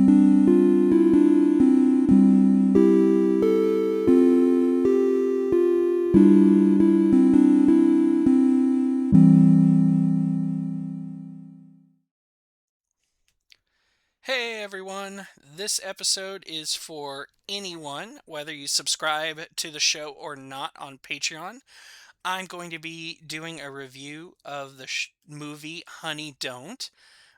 Hey everyone, this episode is for anyone, whether you subscribe to the show or not on Patreon. I'm going to be doing a review of the movie Honey Don't.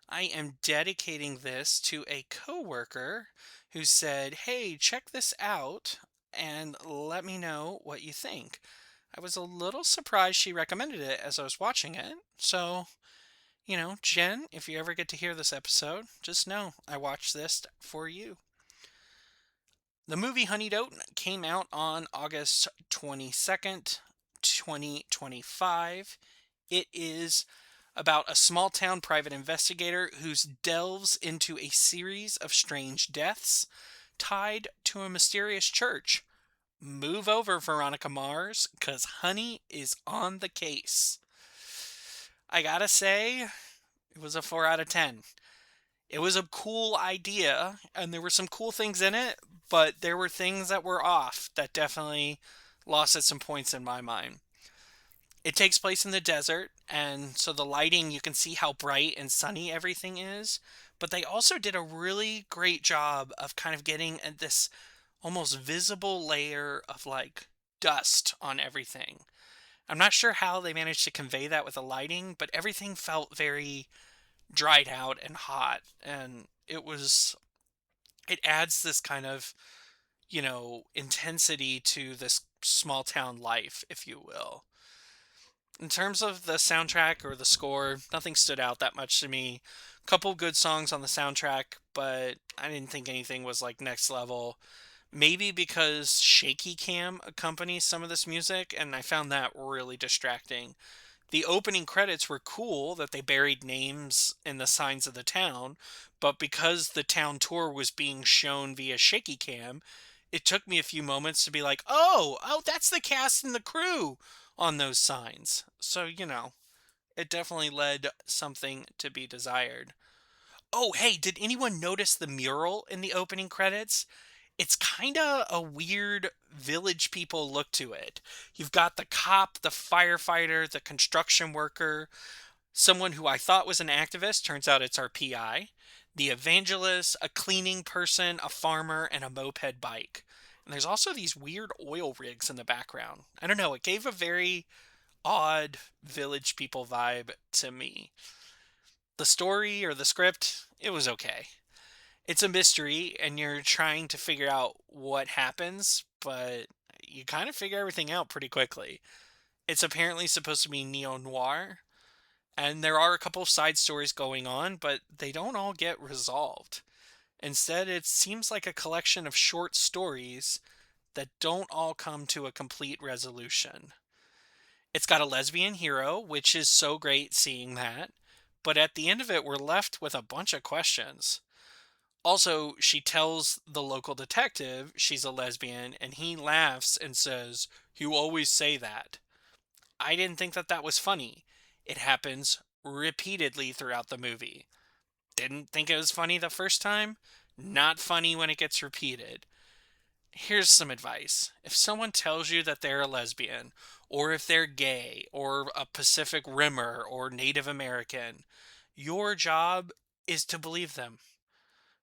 I am dedicating this to a coworker who said, "Hey, check this out and let me know what you think." I was a little surprised she recommended it as I was watching it. Jen, if you ever get to hear this episode, just know I watched this for you. The movie Honey Don't came out on August 22nd, 2025. It is about a small town private investigator who delves into a series of strange deaths tied to a mysterious church. Move over, Veronica Mars, because Honey is on the case. I gotta say, it was a 4 out of 10. It was a cool idea, and there were some cool things in it, but there were things that were off that definitely lost at some points in my mind. It takes place in the desert, and so the lighting, you can see how bright and sunny everything is, but they also did a really great job of kind of getting this almost visible layer of like dust on everything. I'm not sure how they managed to convey that with the lighting, but everything felt very dried out and hot, and it adds this kind of intensity to this small town life, if you will. In terms of the soundtrack or the score, nothing stood out that much to me. Couple good songs on the soundtrack, but I didn't think anything was like next level. Maybe because shaky cam accompanies some of this music, and I found that really distracting. The opening credits were cool that they buried names in the signs of the town, but because the town tour was being shown via shaky cam, it took me a few moments to be like, oh, that's the cast and the crew on those signs. So, it definitely led something to be desired. Oh, hey, did anyone notice the mural in the opening credits? It's kind of a weird village people look to it. You've got the cop, the firefighter, the construction worker, someone who I thought was an activist, turns out it's our PI, the evangelist, a cleaning person, a farmer, and a moped bike. And there's also these weird oil rigs in the background. I don't know, it gave a very odd village people vibe to me. The story or the script, it was okay. It's a mystery and you're trying to figure out what happens, but you kind of figure everything out pretty quickly. It's apparently supposed to be neo noir, and there are a couple of side stories going on, but they don't all get resolved. Instead, it seems like a collection of short stories that don't all come to a complete resolution. It's got a lesbian hero, which is so great seeing that, but at the end of it, we're left with a bunch of questions. Also, she tells the local detective she's a lesbian, and he laughs and says, "You always say that." I didn't think that that was funny. It happens repeatedly throughout the movie. Didn't think it was funny the first time. Not funny when it gets repeated. Here's some advice. If someone tells you that they're a lesbian, or if they're gay, or a Pacific Rimmer, or Native American, your job is to believe them.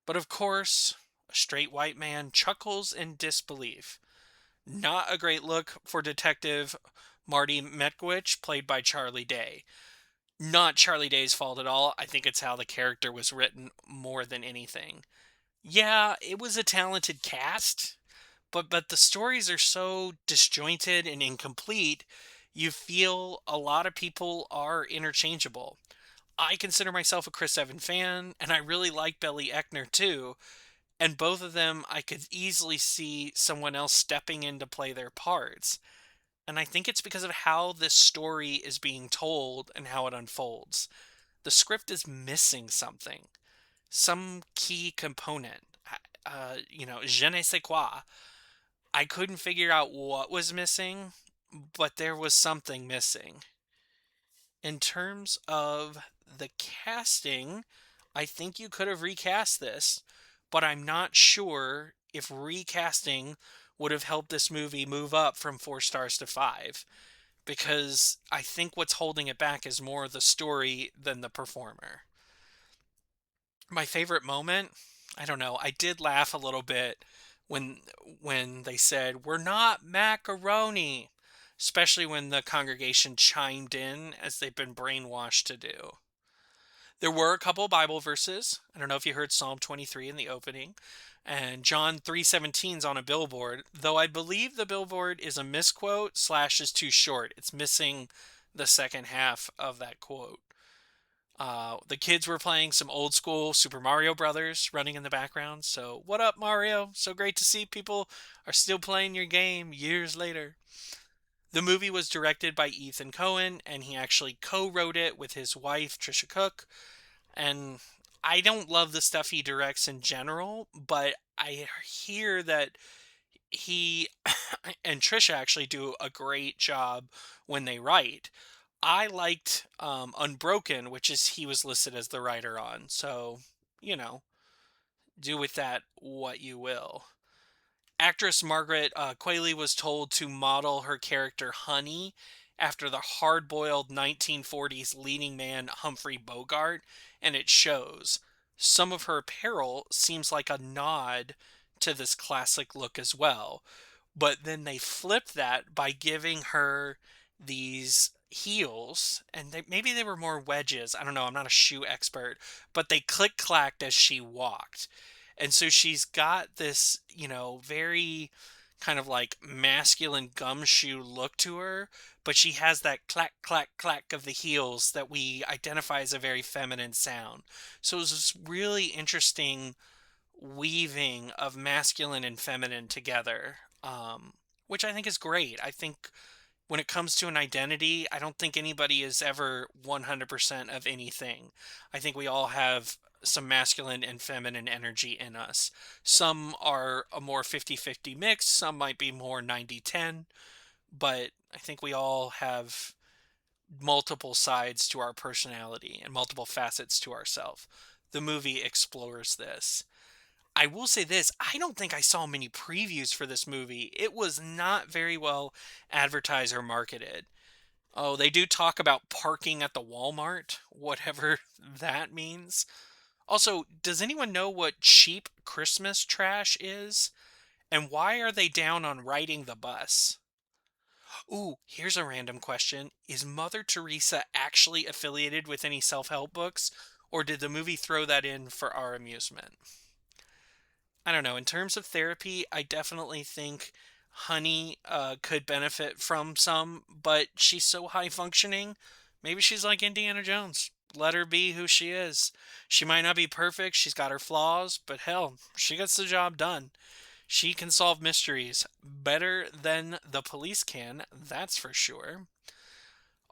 But of course, a straight white man chuckles in disbelief. Not a great look for Detective Marty Metwich, played by Charlie Day. Not Charlie Day's fault at all. I think it's how the character was written more than anything. Yeah, it was a talented cast, but the stories are so disjointed and incomplete, you feel a lot of people are interchangeable. I consider myself a Chris Evans fan, and I really like Billy Eckner too, and both of them I could easily see someone else stepping in to play their parts. And I think it's because of how this story is being told and how it unfolds. The script is missing something, some key component. Je ne sais quoi. I couldn't figure out what was missing, but there was something missing. In terms of the casting, I think you could have recast this, but I'm not sure if recasting would have helped this movie move up from 4 stars to 5, because I think what's holding it back is more the story than the performer. My favorite moment, I don't know, I did laugh a little bit when they said, "We're not macaroni," especially when the congregation chimed in as they've been brainwashed to do. There were a couple Bible verses. I don't know if you heard Psalm 23 in the opening, and John 3:17's on a billboard, though I believe the billboard is a misquote slash is too short. It's missing the second half of that quote. The kids were playing some old school Super Mario Brothers running in the background. So, what up, Mario? So great to see people are still playing your game years later. The movie was directed by Ethan Cohen, and he actually co wrote it with his wife, Trisha Cook. And I don't love the stuff he directs in general, but I hear that he and Trisha actually do a great job when they write. I liked Unbroken, which is he was listed as the writer on. So, you know, do with that what you will. Actress Margaret Qualley was told to model her character Honey after the hard boiled 1940s leading man Humphrey Bogart, and it shows. Some of her apparel seems like a nod to this classic look as well. But then they flipped that by giving her these heels, and maybe they were more wedges. I don't know. I'm not a shoe expert, but they click clacked as she walked. And so she's got this, very kind of like masculine gumshoe look to her, but she has that clack, clack, clack of the heels that we identify as a very feminine sound. So it was this really interesting weaving of masculine and feminine together, which I think is great. I think when it comes to an identity, I don't think anybody is ever 100% of anything. I think we all have some masculine and feminine energy in us. Some are a more 50-50 mix, some might be more 90-10, but I think we all have multiple sides to our personality and multiple facets to ourself. The movie explores this. I will say this, I don't think I saw many previews for this movie. It was not very well advertised or marketed. Oh, they do talk about parking at the Walmart, whatever that means. Also, does anyone know what cheap Christmas trash is? And why are they down on riding the bus? Ooh, here's a random question. Is Mother Teresa actually affiliated with any self help books? Or did the movie throw that in for our amusement? I don't know. In terms of therapy, I definitely think Honey could benefit from some, but she's so high functioning. Maybe she's like Indiana Jones. Let her be who she is. She might not be perfect. She's got her flaws, but hell, she gets the job done. She can solve mysteries better than the police can, that's for sure.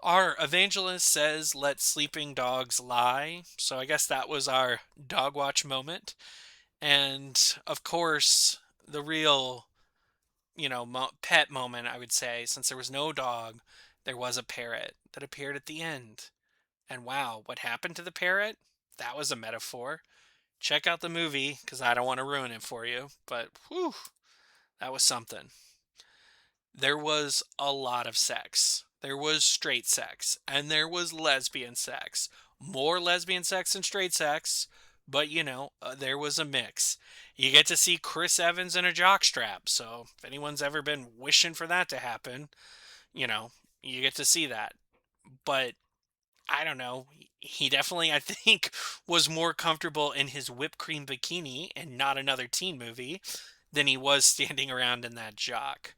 Our evangelist says, "Let sleeping dogs lie." So I guess that was our dog watch moment. And of course, the real, pet moment, I would say, since there was no dog, there was a parrot that appeared at the end. And wow, what happened to the parrot? That was a metaphor. Check out the movie because I don't want to ruin it for you. But whew, that was something. There was a lot of sex. There was straight sex, and there was lesbian sex. More lesbian sex than straight sex, but there was a mix. You get to see Chris Evans in a jockstrap, so if anyone's ever been wishing for that to happen, you know, you get to see that. But I don't know. He definitely, I think, was more comfortable in his whipped cream bikini and not another teen movie than he was standing around in that jock.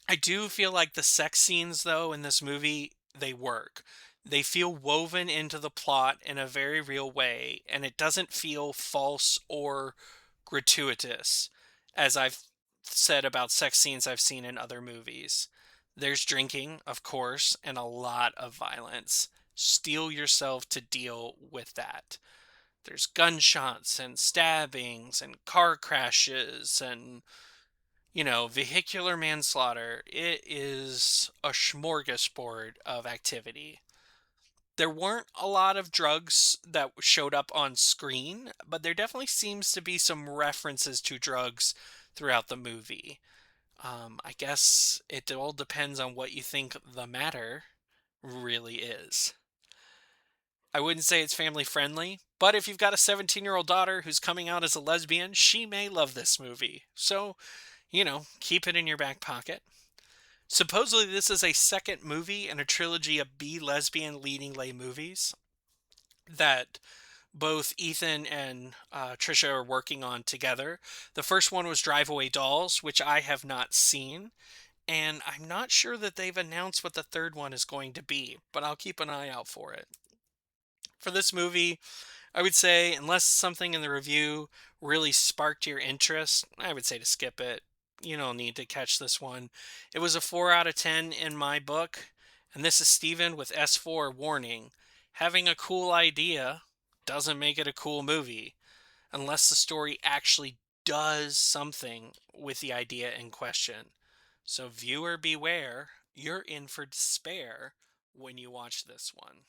I do feel like the sex scenes, though, in this movie, they work. They feel woven into the plot in a very real way, and it doesn't feel false or gratuitous, as I've said about sex scenes I've seen in other movies. There's drinking, of course, and a lot of violence. Steel yourself to deal with that. There's gunshots and stabbings and car crashes and vehicular manslaughter. It is a smorgasbord of activity. There weren't a lot of drugs that showed up on screen, but there definitely seems to be some references to drugs throughout the movie. I guess it all depends on what you think the matter really is. I wouldn't say it's family friendly, but if you've got a 17-year-old daughter who's coming out as a lesbian, she may love this movie. So, keep it in your back pocket. Supposedly, this is a second movie in a trilogy of B lesbian leading lay movies that both Ethan and Trisha are working on together. The first one was Drive Away Dolls, which I have not seen, and I'm not sure that they've announced what the third one is going to be, but I'll keep an eye out for it. For this movie, I would say, unless something in the review really sparked your interest, I would say to skip it. You don't need to catch this one. It was a 4 out of 10 in my book. And this is Steven with S4 warning. Having a cool idea doesn't make it a cool movie unless the story actually does something with the idea in question. So, viewer beware, you're in for despair when you watch this one.